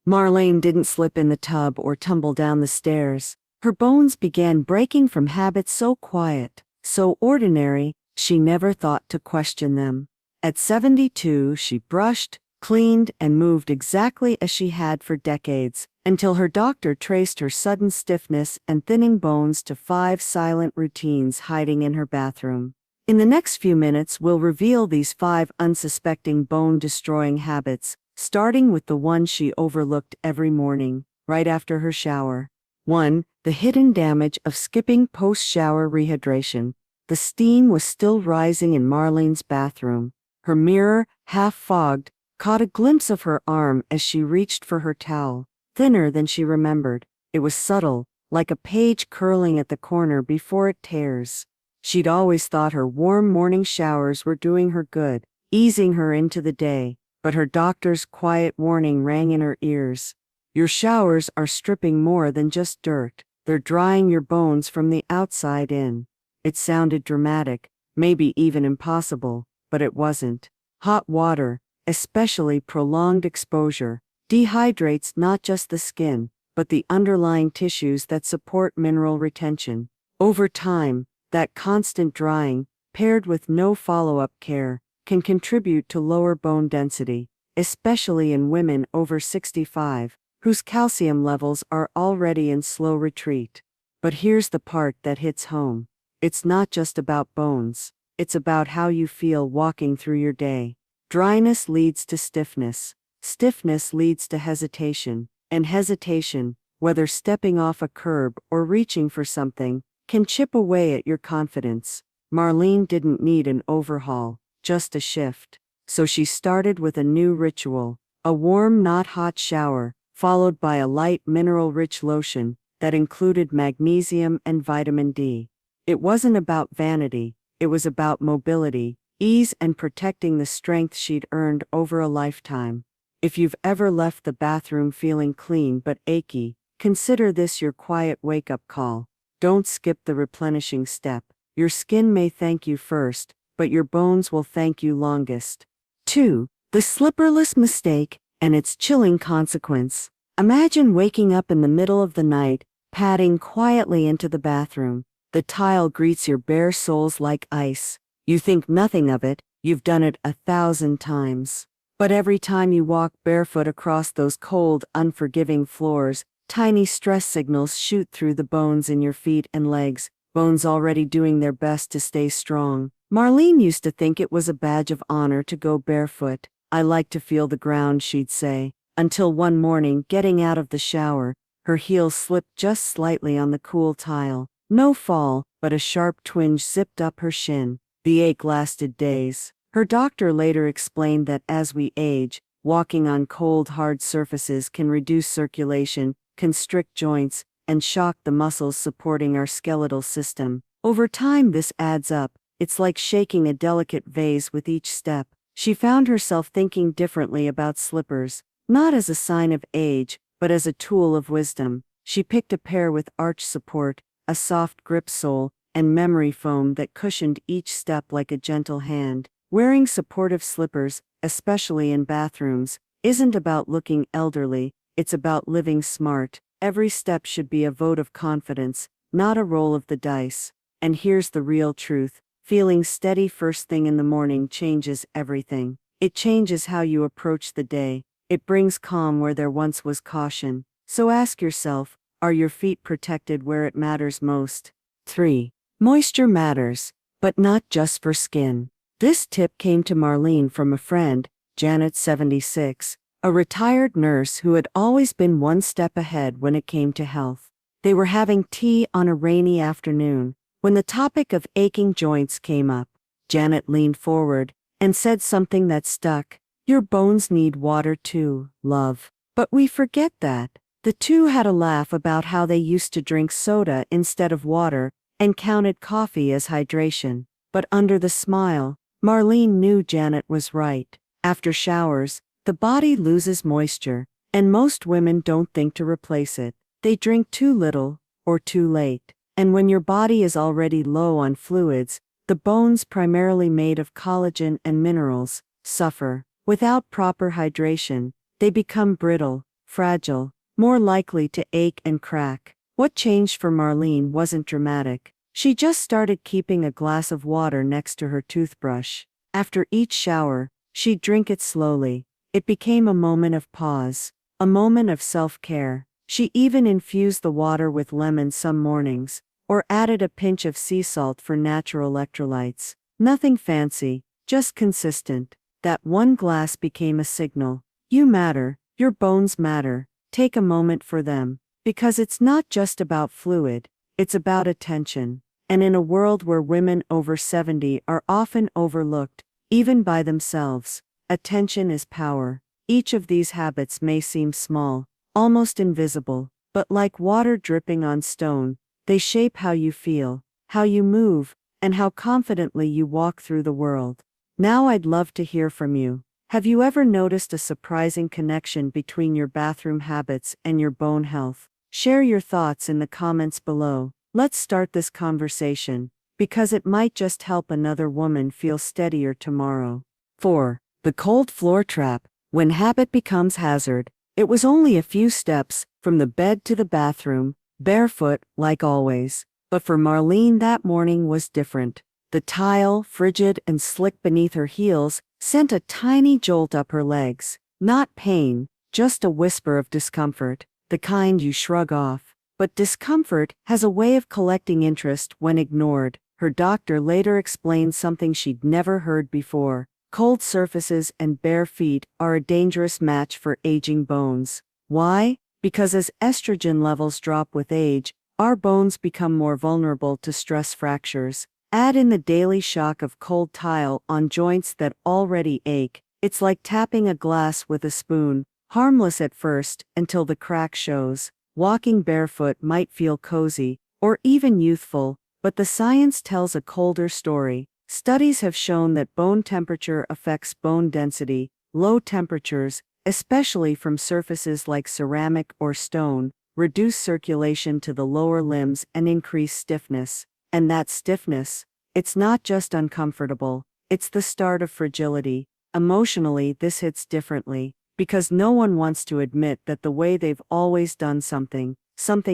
Marlene didn't slip in the tub or tumble down the stairs. Her bones began breaking from habits so quiet, so ordinary, she never thought to question them. At 72, she brushed, cleaned, and moved exactly as she had for decades, until her doctor traced her sudden stiffness and thinning bones to 5 silent routines hiding in her bathroom. In the next few minutes, we'll reveal these 5 unsuspecting bone-destroying habits, starting with the one she overlooked every morning, right after her shower. 1. The hidden damage of skipping post-shower rehydration. The steam was still rising in Marlene's bathroom. Her mirror, half fogged, caught a glimpse of her arm as she reached for her towel. Thinner than she remembered. It was subtle, like a page curling at the corner before it tears. She'd always thought her warm morning showers were doing her good, easing her into the day, but her doctor's quiet warning rang in her ears. Your showers are stripping more than just dirt. They're drying your bones from the outside in. It sounded dramatic, maybe even impossible, but it wasn't. Hot water, especially prolonged exposure, dehydrates not just the skin, but the underlying tissues that support mineral retention. Over time, that constant drying, paired with no follow-up care, can contribute to lower bone density, especially in women over 65, whose calcium levels are already in slow retreat. But here's the part that hits home. It's not just about bones, it's about how you feel walking through your day. Dryness leads to stiffness. Stiffness leads to hesitation, and hesitation, whether stepping off a curb or reaching for something, can chip away at your confidence. Marlene didn't need an overhaul, just a shift. So she started with a new ritual, a warm not hot shower, followed by a light mineral-rich lotion that included magnesium and vitamin D. It wasn't about vanity, it was about mobility, ease, and protecting the strength she'd earned over a lifetime. If you've ever left the bathroom feeling clean but achy, consider this your quiet wake-up call. Don't skip the replenishing step. Your skin may thank you first, but your bones will thank you longest. 2. The slipperless mistake and its chilling consequence. Imagine waking up in the middle of the night, padding quietly into the bathroom. The tile greets your bare soles like ice. You think nothing of it, you've done it 1,000 times. But every time you walk barefoot across those cold, unforgiving floors, tiny stress signals shoot through the bones in your feet and legs, bones already doing their best to stay strong. Marlene used to think it was a badge of honor to go barefoot. I like to feel the ground, she'd say, until one morning, getting out of the shower, her heels slipped just slightly on the cool tile. No fall, but a sharp twinge zipped up her shin. The ache lasted days. Her doctor later explained that as we age, walking on cold, hard surfaces can reduce circulation, constrict joints, and shock the muscles supporting our skeletal system. Over time, this adds up. It's like shaking a delicate vase with each step. She found herself thinking differently about slippers, not as a sign of age, but as a tool of wisdom. She picked a pair with arch support, a soft grip sole, and memory foam that cushioned each step like a gentle hand. Wearing supportive slippers, especially in bathrooms, isn't about looking elderly, it's about living smart. Every step should be a vote of confidence, not a roll of the dice. And here's the real truth. Feeling steady first thing in the morning changes everything. It changes how you approach the day. It brings calm where there once was caution. So ask yourself, are your feet protected where it matters most? 3. Moisture matters, but not just for skin. This tip came to Marlene from a friend, Janet, 76, a retired nurse who had always been one step ahead when it came to health. They were having tea on a rainy afternoon. When the topic of aching joints came up, Janet leaned forward and said something that stuck. Your bones need water too, love. But we forget that. The two had a laugh about how they used to drink soda instead of water and counted coffee as hydration. But under the smile, Marlene knew Janet was right. After showers, the body loses moisture, and most women don't think to replace it. They drink too little, or too late. And when your body is already low on fluids, the bones, primarily made of collagen and minerals, suffer. Without proper hydration, they become brittle, fragile, more likely to ache and crack. What changed for Marlene wasn't dramatic. She just started keeping a glass of water next to her toothbrush. After each shower, she'd drink it slowly. It became a moment of pause, a moment of self-care. She even infused the water with lemon some mornings, or added a pinch of sea salt for natural electrolytes. Nothing fancy, just consistent. That one glass became a signal. You matter, your bones matter, take a moment for them. Because it's not just about fluid, it's about attention. And in a world where women over 70 are often overlooked, even by themselves, attention is power. Each of these habits may seem small, almost invisible, but like water dripping on stone, they shape how you feel, how you move, and how confidently you walk through the world. Now I'd love to hear from you. Have you ever noticed a surprising connection between your bathroom habits and your bone health? Share your thoughts in the comments below. Let's start this conversation, because it might just help another woman feel steadier tomorrow. 4. The cold floor trap. When habit becomes hazard. It was only a few steps, from the bed to the bathroom, barefoot, like always. But for Marlene that morning was different. The tile, frigid and slick beneath her heels, sent a tiny jolt up her legs. Not pain, just a whisper of discomfort, the kind you shrug off. But discomfort has a way of collecting interest when ignored. Her doctor later explained something she'd never heard before. Cold surfaces and bare feet are a dangerous match for aging bones. Why? Because as estrogen levels drop with age, our bones become more vulnerable to stress fractures. Add in the daily shock of cold tile on joints that already ache. It's like tapping a glass with a spoon, harmless at first, until the crack shows. Walking barefoot might feel cozy, or even youthful, but the science tells a colder story. Studies have shown that bone temperature affects bone density. Low temperatures, especially from surfaces like ceramic or stone, reduce circulation to the lower limbs and increase stiffness. And that stiffness, it's not just uncomfortable, it's the start of fragility. Emotionally, this hits differently, because no one wants to admit that the way they've always done something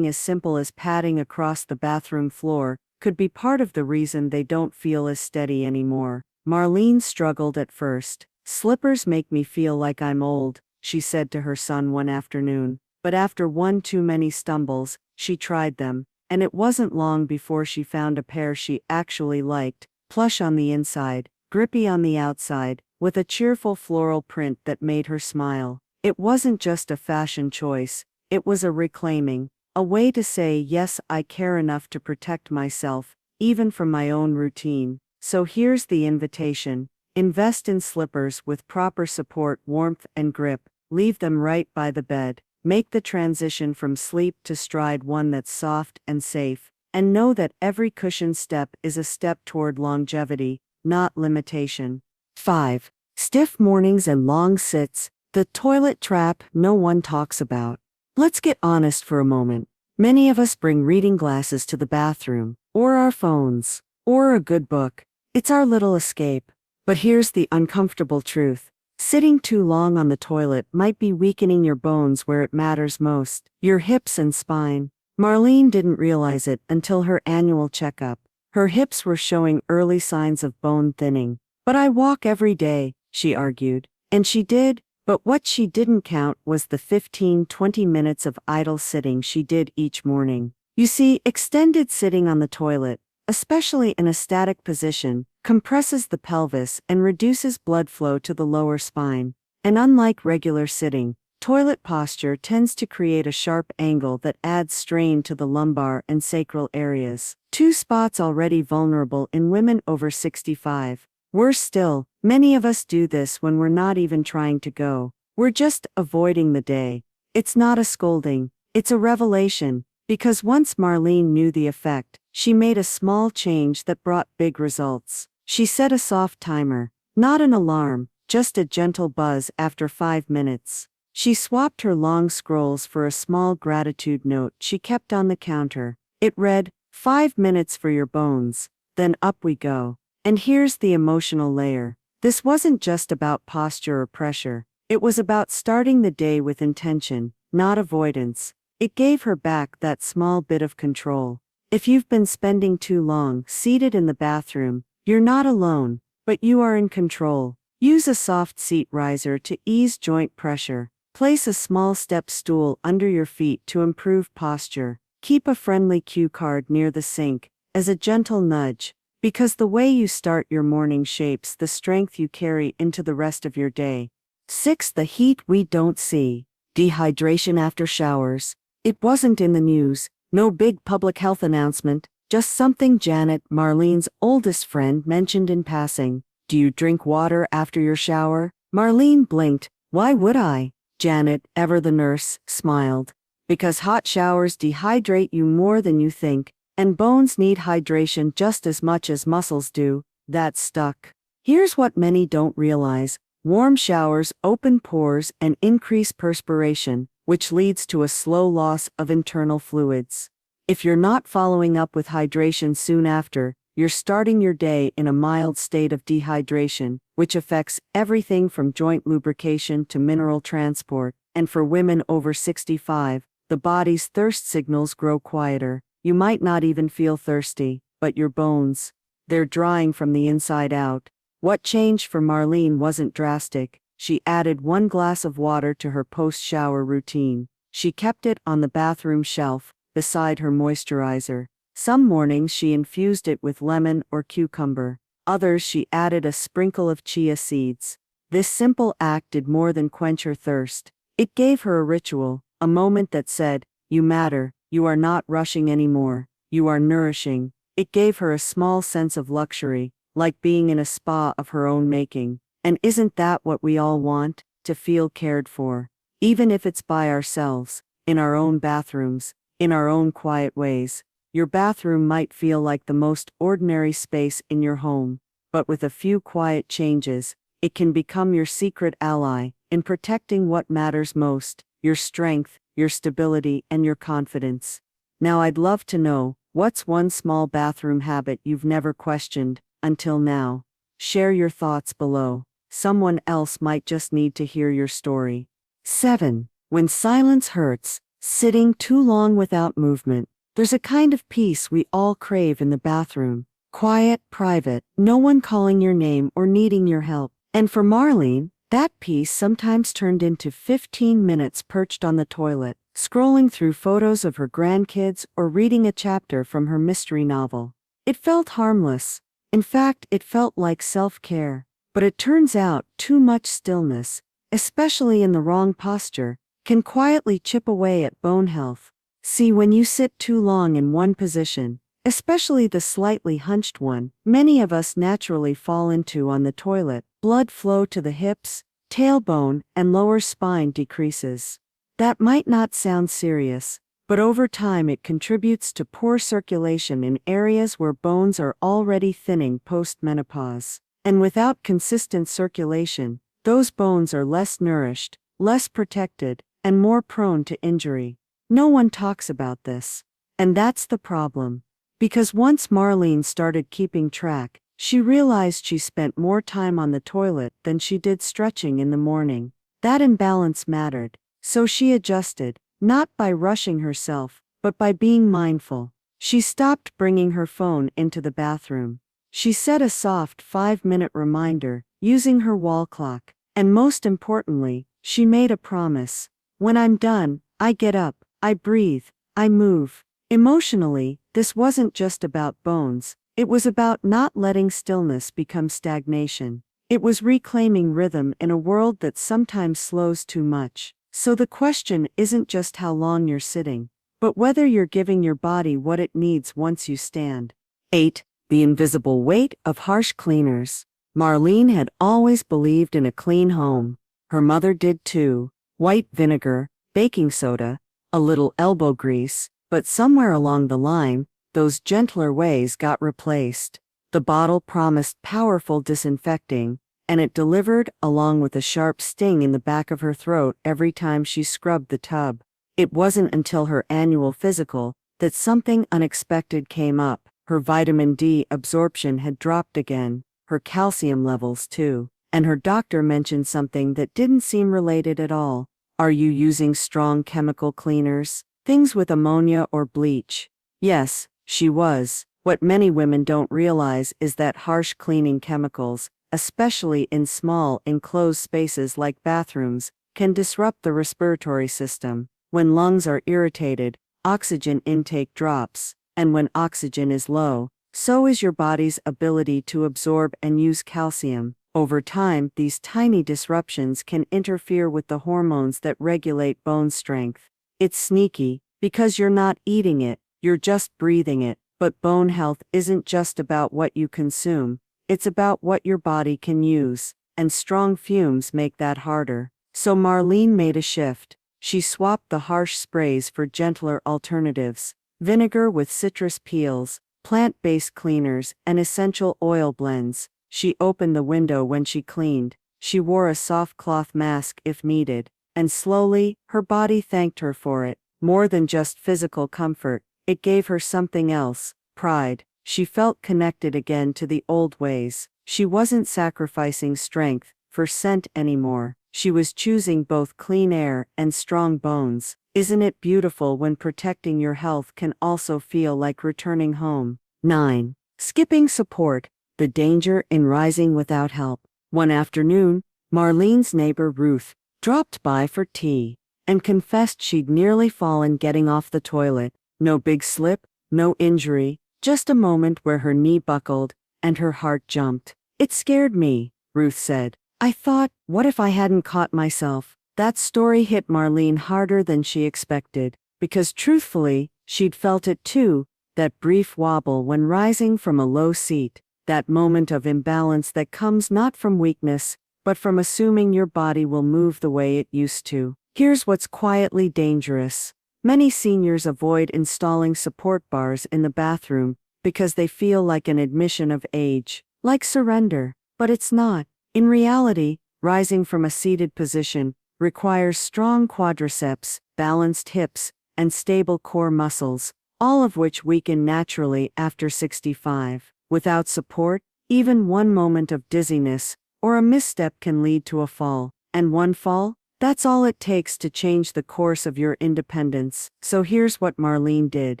as simple as padding across the bathroom floor, could be part of the reason they don't feel as steady anymore. Marlene struggled at first. Slippers make me feel like I'm old, she said to her son one afternoon. But after one too many stumbles, she tried them, and it wasn't long before she found a pair she actually liked, plush on the inside, grippy on the outside, with a cheerful floral print that made her smile. It wasn't just a fashion choice, it was a reclaiming, a way to say, yes, I care enough to protect myself, even from my own routine. So here's the invitation. Invest in slippers with proper support, warmth, and grip. Leave them right by the bed. Make the transition from sleep to stride one that's soft and safe. And know that every cushioned step is a step toward longevity, not limitation. 5. Stiff mornings and long sits. The toilet trap no one talks about. Let's get honest for a moment. Many of us bring reading glasses to the bathroom, or our phones, or a good book. It's our little escape. But here's the uncomfortable truth. Sitting too long on the toilet might be weakening your bones where it matters most, your hips and spine. Marlene didn't realize it until her annual checkup. Her hips were showing early signs of bone thinning. But I walk every day, she argued. And she did. But what she didn't count was the 15-20 minutes of idle sitting she did each morning. You see, extended sitting on the toilet, especially in a static position, compresses the pelvis and reduces blood flow to the lower spine. And unlike regular sitting, toilet posture tends to create a sharp angle that adds strain to the lumbar and sacral areas, two spots already vulnerable in women over 65. Worse still, many of us do this when we're not even trying to go. We're just avoiding the day. It's not a scolding, it's a revelation, because once Marlene knew the effect, she made a small change that brought big results. She set a soft timer, not an alarm, just a gentle buzz after 5 minutes. She swapped her long scrolls for a small gratitude note she kept on the counter. It read, 5 minutes for your bones, then up we go. And here's the emotional layer. This wasn't just about posture or pressure. It was about starting the day with intention. not avoidance. It gave her back that small bit of control. If you've been spending too long seated in the bathroom, you're not alone, but you are in control. Use a soft seat riser to ease joint pressure. Place a small step stool under your feet to improve posture. Keep a friendly cue card near the sink, as a gentle nudge, because the way you start your morning shapes the strength you carry into the rest of your day. 6. The heat we don't see. Dehydration after showers. It wasn't in the news, no big public health announcement, just something Janet, Marlene's oldest friend, mentioned in passing. Do you drink water after your shower? Marlene blinked. Why would I? Janet, ever the nurse, smiled. Because hot showers dehydrate you more than you think, and bones need hydration just as much as muscles do. That stuck. Here's what many don't realize. Warm showers open pores and increase perspiration, which leads to a slow loss of internal fluids. If you're not following up with hydration soon after, you're starting your day in a mild state of dehydration, which affects everything from joint lubrication to mineral transport. And for women over 65, the body's thirst signals grow quieter. You might not even feel thirsty, but your bones, they're drying from the inside out. What changed for Marlene wasn't drastic. She added 1 glass of water to her post-shower routine. She kept it on the bathroom shelf, beside her moisturizer. Some mornings she infused it with lemon or cucumber. Others she added a sprinkle of chia seeds. This simple act did more than quench her thirst. It gave her a ritual, a moment that said, "You matter, you are not rushing anymore, you are nourishing." It gave her a small sense of luxury, like being in a spa of her own making. And isn't that what we all want? To feel cared for. Even if it's by ourselves, in our own bathrooms, in our own quiet ways. Your bathroom might feel like the most ordinary space in your home, but with a few quiet changes, it can become your secret ally in protecting what matters most, your strength, your stability, and your confidence. Now I'd love to know, what's one small bathroom habit you've never questioned until now? Share your thoughts below. Someone else might just need to hear your story. 7. When silence hurts, sitting too long without movement. There's a kind of peace we all crave in the bathroom. Quiet, private, no one calling your name or needing your help. And for Marlene, that peace sometimes turned into 15 minutes perched on the toilet, scrolling through photos of her grandkids or reading a chapter from her mystery novel. It felt harmless. In fact, it felt like self-care. But it turns out, too much stillness, especially in the wrong posture, can quietly chip away at bone health. See, when you sit too long in one position, especially the slightly hunched one, many of us naturally fall into on the toilet, blood flow to the hips, tailbone, and lower spine decreases. That might not sound serious, but over time it contributes to poor circulation in areas where bones are already thinning post-menopause. And without consistent circulation, those bones are less nourished, less protected, and more prone to injury. No one talks about this. And that's the problem. Because once Marlene started keeping track, she realized she spent more time on the toilet than she did stretching in the morning. That imbalance mattered. So she adjusted, not by rushing herself, but by being mindful. She stopped bringing her phone into the bathroom. She set a soft 5-minute reminder, using her wall clock. And most importantly, she made a promise. When I'm done, I get up, I breathe, I move. Emotionally, this wasn't just about bones. It was about not letting stillness become stagnation. It was reclaiming rhythm in a world that sometimes slows too much. So the question isn't just how long you're sitting, but whether you're giving your body what it needs once you stand. 8. The invisible weight of harsh cleaners. Marlene had always believed in a clean home. Her mother did too. White vinegar, baking soda, a little elbow grease, but somewhere along the line, those gentler ways got replaced. The bottle promised powerful disinfecting, and it delivered along with a sharp sting in the back of her throat every time she scrubbed the tub. It wasn't until her annual physical that something unexpected came up. Her vitamin D absorption had dropped again, her calcium levels too, and her doctor mentioned something that didn't seem related at all: Are you using strong chemical cleaners? Things with ammonia or bleach? Yes, she was. What many women don't realize is that harsh cleaning chemicals, especially in small, enclosed spaces like bathrooms, can disrupt the respiratory system. When lungs are irritated, oxygen intake drops, and when oxygen is low, so is your body's ability to absorb and use calcium. Over time, these tiny disruptions can interfere with the hormones that regulate bone strength. It's sneaky, because you're not eating it, you're just breathing it. But bone health isn't just about what you consume, it's about what your body can use, and strong fumes make that harder. So Marlene made a shift. She swapped the harsh sprays for gentler alternatives: vinegar with citrus peels, plant-based cleaners, and essential oil blends. She opened the window when she cleaned. She wore a soft cloth mask if needed, and slowly, her body thanked her for it. More than just physical comfort, it gave her something else: pride. She felt connected again to the old ways. She wasn't sacrificing strength for scent anymore. She was choosing both clean air and strong bones. Isn't it beautiful when protecting your health can also feel like returning home? 9. Skipping support. The danger in rising without help. One afternoon, Marlene's neighbor Ruth dropped by for tea and confessed she'd nearly fallen getting off the toilet. No big slip, no injury, just a moment where her knee buckled and her heart jumped. "It scared me," Ruth said. "I thought, what if I hadn't caught myself?" That story hit Marlene harder than she expected, because truthfully, she'd felt it too, that brief wobble when rising from a low seat, that moment of imbalance that comes not from weakness, but from assuming your body will move the way it used to. Here's what's quietly dangerous. Many seniors avoid installing support bars in the bathroom because they feel like an admission of age, like surrender. But it's not. In reality, rising from a seated position requires strong quadriceps, balanced hips, and stable core muscles, all of which weaken naturally after 65. Without support, even one moment of dizziness or a misstep can lead to a fall. And one fall? That's all it takes to change the course of your independence. So here's what Marlene did.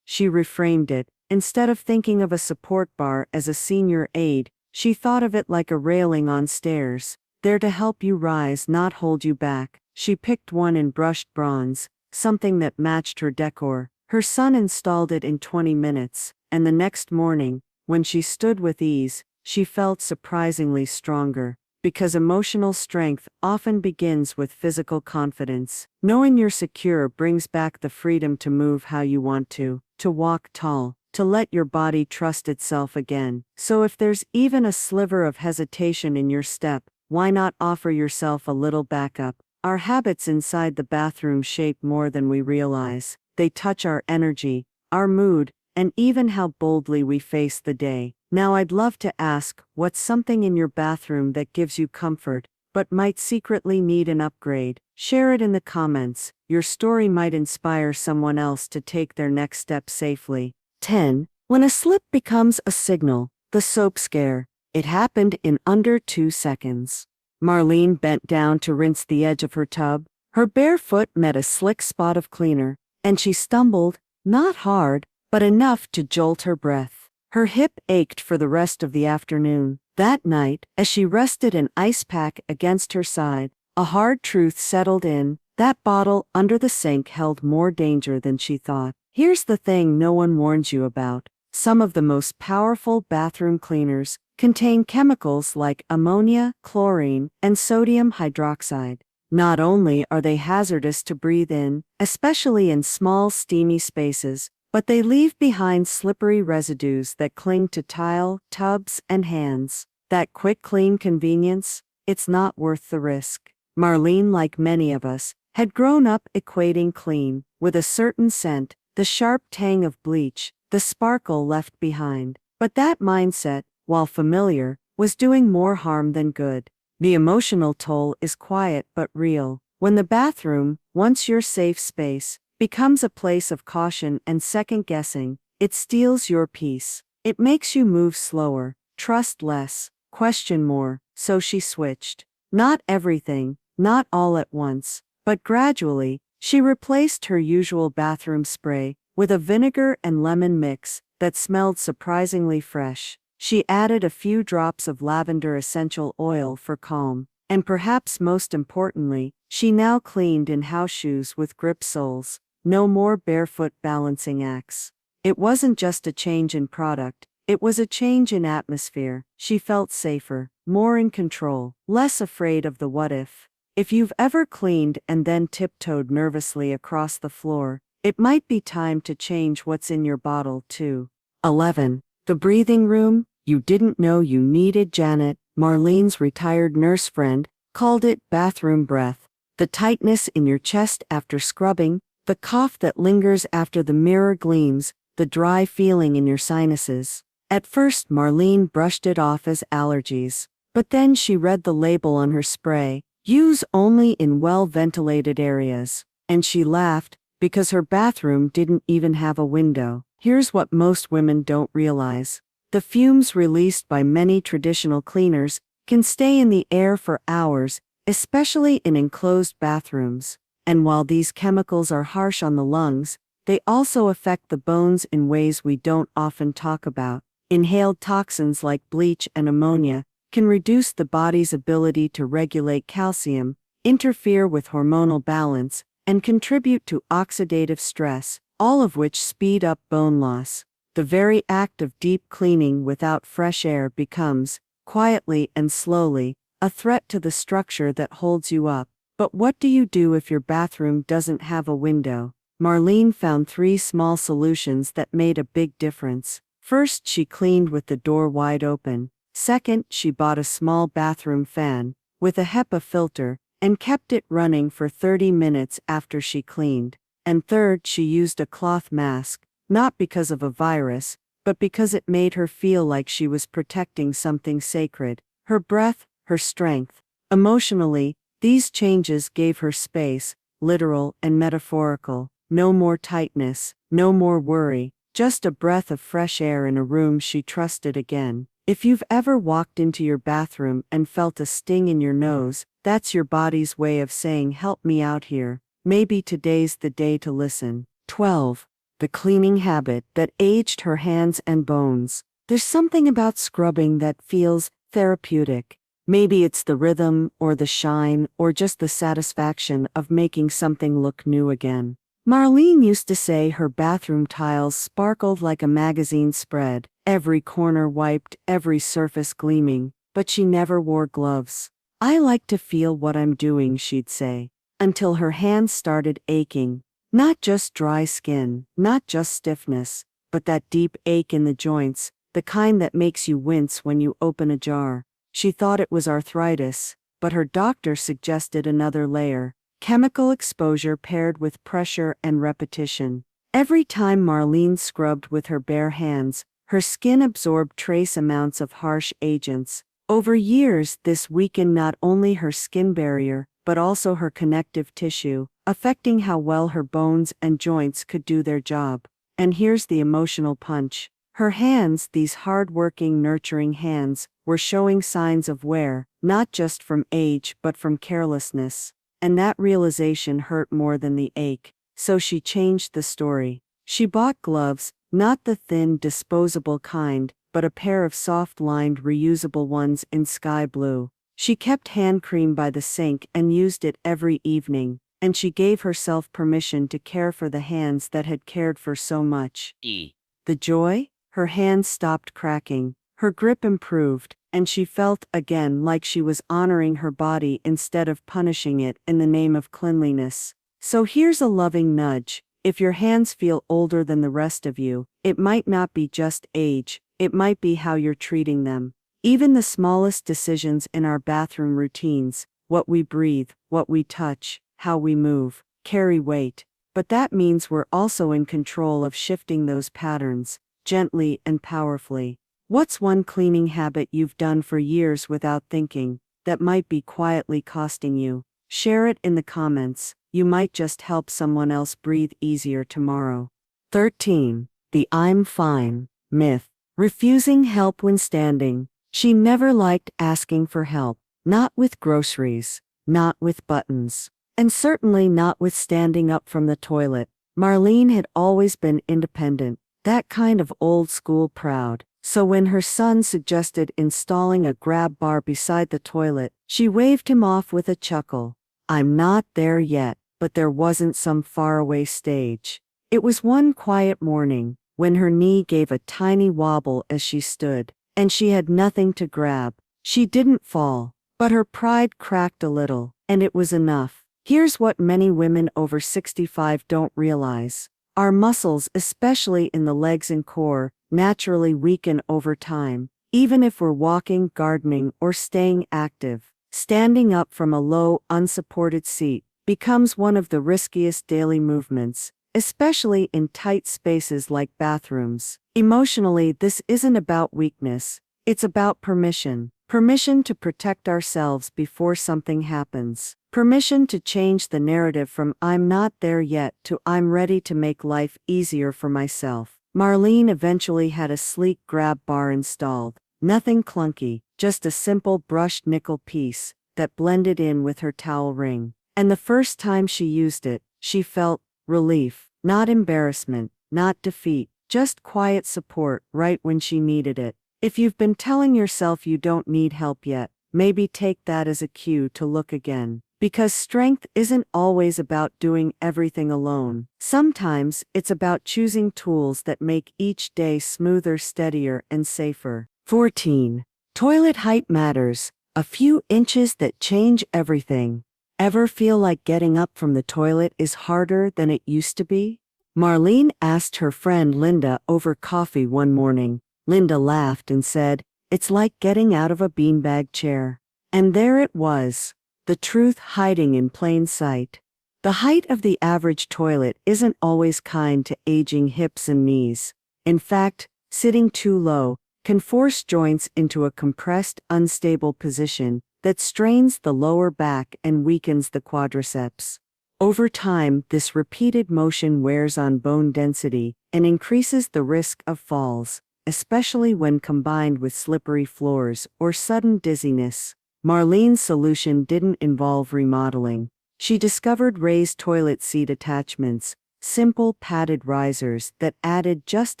She reframed it. Instead of thinking of a support bar as a senior aid, she thought of it like a railing on stairs, there to help you rise, not hold you back. She picked one in brushed bronze, something that matched her decor. Her son installed it in 20 minutes, and the next morning, when she stood with ease, she felt surprisingly stronger. Because emotional strength often begins with physical confidence. Knowing you're secure brings back the freedom to move how you want to walk tall, to let your body trust itself again. So if there's even a sliver of hesitation in your step, why not offer yourself a little backup? Our habits inside the bathroom shape more than we realize. They touch our energy, our mood, and even how boldly we face the day. Now I'd love to ask, what's something in your bathroom that gives you comfort, but might secretly need an upgrade? Share it in the comments. Your story might inspire someone else to take their next step safely. 10. When a slip becomes a signal. The soap scare. It happened in under 2 seconds. Marlene bent down to rinse the edge of her tub. Her bare foot met a slick spot of cleaner, and she stumbled, not hard, but enough to jolt her breath. Her hip ached for the rest of the afternoon. That night, as she rested an ice pack against her side, a hard truth settled in. That bottle under the sink held more danger than she thought. Here's the thing no one warns you about. Some of the most powerful bathroom cleaners contain chemicals like ammonia, chlorine, and sodium hydroxide. Not only are they hazardous to breathe in, especially in small steamy spaces, but they leave behind slippery residues that cling to tile, tubs, and hands. That quick clean convenience? It's not worth the risk. Marlene, like many of us, had grown up equating clean with a certain scent, the sharp tang of bleach, the sparkle left behind. But that mindset, while familiar, was doing more harm than good. The emotional toll is quiet but real. When the bathroom, once your safe space, becomes a place of caution and second-guessing, it steals your peace. It makes you move slower, trust less, question more. So she switched. Not everything, not all at once, But gradually, she replaced her usual bathroom spray with a vinegar and lemon mix that smelled surprisingly fresh. She added a few drops of lavender essential oil for calm, and perhaps most importantly, she now cleaned in house shoes with grip soles. No more barefoot balancing acts. It wasn't just a change in product, it was a change in atmosphere. She felt safer, more in control, less afraid of the what if. If you've ever cleaned and then tiptoed nervously across the floor, it might be time to change what's in your bottle too. 11. The breathing room. You didn't know you needed. Janet, Marlene's retired nurse friend, called it bathroom breath. The tightness in your chest after scrubbing, the cough that lingers after the mirror gleams, the dry feeling in your sinuses. At first Marlene brushed it off as allergies, but then she read the label on her spray, use only in well-ventilated areas, and she laughed, because her bathroom didn't even have a window. Here's what most women don't realize. The fumes released by many traditional cleaners can stay in the air for hours, especially in enclosed bathrooms. And while these chemicals are harsh on the lungs, they also affect the bones in ways we don't often talk about. Inhaled toxins like bleach and ammonia can reduce the body's ability to regulate calcium, interfere with hormonal balance, and contribute to oxidative stress, all of which speed up bone loss. The very act of deep cleaning without fresh air becomes, quietly and slowly, a threat to the structure that holds you up. But what do you do if your bathroom doesn't have a window? Marlene found 3 small solutions that made a big difference. First, she cleaned with the door wide open. Second, she bought a small bathroom fan with a HEPA filter and kept it running for 30 minutes after she cleaned. And third, she used a cloth mask, not because of a virus, but because it made her feel like she was protecting something sacred, her breath, her strength. Emotionally, these changes gave her space, literal and metaphorical. No more tightness, no more worry, just a breath of fresh air in a room she trusted again. If you've ever walked into your bathroom and felt a sting in your nose, that's your body's way of saying, help me out here. Maybe today's the day to listen. 12. The cleaning habit that aged her hands and bones. There's something about scrubbing that feels therapeutic. Maybe it's the rhythm, or the shine, or just the satisfaction of making something look new again. Marlene used to say her bathroom tiles sparkled like a magazine spread, every corner wiped, every surface gleaming, but she never wore gloves. I like to feel what I'm doing, she'd say, until her hands started aching. Not just dry skin, not just stiffness, but that deep ache in the joints, the kind that makes you wince when you open a jar. She thought it was arthritis, but her doctor suggested another layer. Chemical exposure paired with pressure and repetition. Every time Marlene scrubbed with her bare hands, her skin absorbed trace amounts of harsh agents. Over years, this weakened not only her skin barrier, but also her connective tissue, affecting how well her bones and joints could do their job. And here's the emotional punch. Her hands, these hard-working, nurturing hands, were showing signs of wear, not just from age but from carelessness. And that realization hurt more than the ache. So she changed the story. She bought gloves, not the thin, disposable kind, but a pair of soft-lined, reusable ones in sky blue. She kept hand cream by the sink and used it every evening, and she gave herself permission to care for the hands that had cared for so much. The joy? Her hands stopped cracking, her grip improved, and she felt again like she was honoring her body instead of punishing it in the name of cleanliness. So here's a loving nudge. If your hands feel older than the rest of you, it might not be just age, it might be how you're treating them. Even the smallest decisions in our bathroom routines, what we breathe, what we touch, how we move, carry weight. But that means we're also in control of shifting those patterns, gently and powerfully. What's one cleaning habit you've done for years without thinking, that might be quietly costing you? Share it in the comments. You might just help someone else breathe easier tomorrow. 13. The I'm fine myth. Refusing help when standing. She never liked asking for help. Not with groceries. Not with buttons. And certainly not with standing up from the toilet. Marlene had always been independent, that kind of old-school proud. So when her son suggested installing a grab bar beside the toilet, she waved him off with a chuckle. I'm not there yet, but there wasn't some faraway stage. It was one quiet morning, when her knee gave a tiny wobble as she stood, and she had nothing to grab. She didn't fall, but her pride cracked a little, and it was enough. Here's what many women over 65 don't realize. Our muscles, especially in the legs and core, naturally weaken over time, even if we're walking, gardening, or staying active. Standing up from a low, unsupported seat becomes one of the riskiest daily movements, especially in tight spaces like bathrooms. Emotionally, this isn't about weakness, it's about permission. Permission to protect ourselves before something happens. Permission to change the narrative from I'm not there yet to I'm ready to make life easier for myself. Marlene eventually had a sleek grab bar installed. Nothing clunky, just a simple brushed nickel piece that blended in with her towel ring. And the first time she used it, she felt relief, not embarrassment, not defeat, just quiet support right when she needed it. If you've been telling yourself you don't need help yet, maybe take that as a cue to look again. Because strength isn't always about doing everything alone. Sometimes it's about choosing tools that make each day smoother, steadier, and safer. 14. Toilet height matters. A few inches that change everything. Ever feel like getting up from the toilet is harder than it used to be? Marlene asked her friend Linda over coffee one morning. Linda laughed and said, "It's like getting out of a beanbag chair." And there it was. The truth hiding in plain sight. The height of the average toilet isn't always kind to aging hips and knees. In fact, sitting too low can force joints into a compressed, unstable position that strains the lower back and weakens the quadriceps. Over time, this repeated motion wears on bone density and increases the risk of falls, especially when combined with slippery floors or sudden dizziness. Marlene's solution didn't involve remodeling. She discovered raised toilet seat attachments, simple padded risers that added just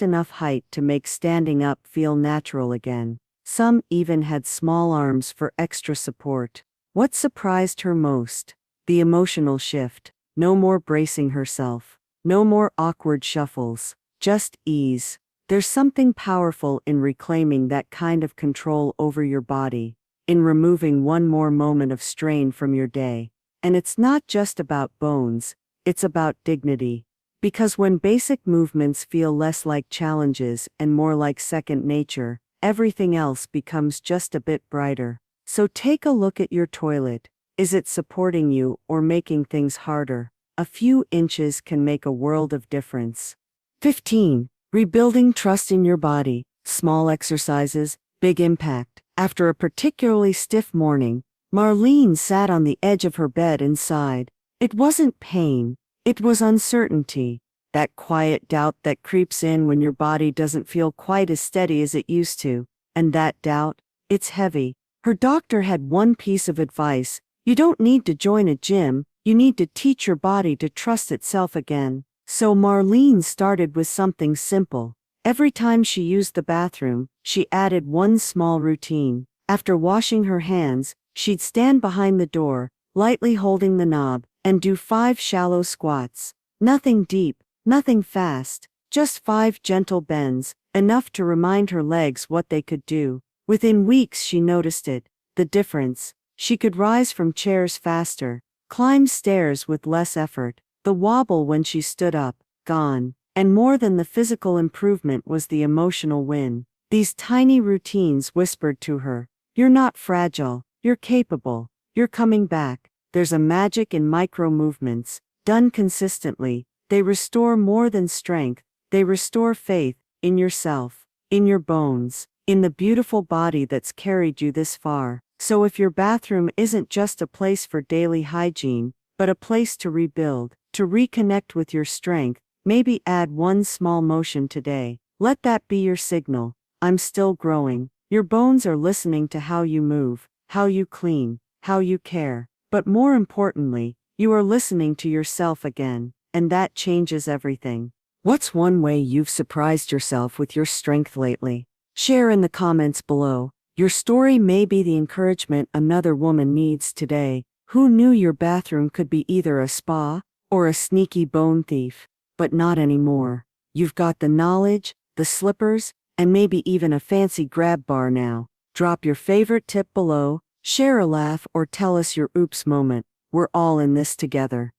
enough height to make standing up feel natural again. Some even had small arms for extra support. What surprised her most? The emotional shift. No more bracing herself. No more awkward shuffles. Just ease. There's something powerful in reclaiming that kind of control over your body, in removing one more moment of strain from your day. And it's not just about bones, it's about dignity. Because when basic movements feel less like challenges and more like second nature, everything else becomes just a bit brighter. So take a look at your toilet. Is it supporting you or making things harder? A few inches can make a world of difference. 15. Rebuilding trust in your body. Small exercises, big impact. After a particularly stiff morning, Marlene sat on the edge of her bed and sighed. It wasn't pain, it was uncertainty. That quiet doubt that creeps in when your body doesn't feel quite as steady as it used to. And that doubt, it's heavy. Her doctor had one piece of advice: you don't need to join a gym, you need to teach your body to trust itself again. So Marlene started with something simple. Every time she used the bathroom, she added one small routine. After washing her hands, she'd stand behind the door, lightly holding the knob, and do 5 shallow squats. Nothing deep, nothing fast, just 5 gentle bends, enough to remind her legs what they could do. Within weeks she noticed it, the difference. She could rise from chairs faster, climb stairs with less effort. The wobble when she stood up, gone. And more than the physical improvement was the emotional win. These tiny routines whispered to her, "You're not fragile, you're capable, you're coming back." There's a magic in micro movements. Done consistently, they restore more than strength, they restore faith in yourself, in your bones, in the beautiful body that's carried you this far. So if your bathroom isn't just a place for daily hygiene, but a place to rebuild, to reconnect with your strength, maybe add one small motion today. Let that be your signal. I'm still growing. Your bones are listening to how you move, how you clean, how you care. But more importantly, You are listening to yourself again, and that changes everything. What's one way you've surprised yourself with your strength lately? Share in the comments below. Your story may be the encouragement another woman needs today. Who knew your bathroom could be either a spa or a sneaky bone thief? But not anymore. You've got the knowledge, the slippers, and maybe even a fancy grab bar now. Drop your favorite tip below, share a laugh, or tell us your oops moment. We're all in this together.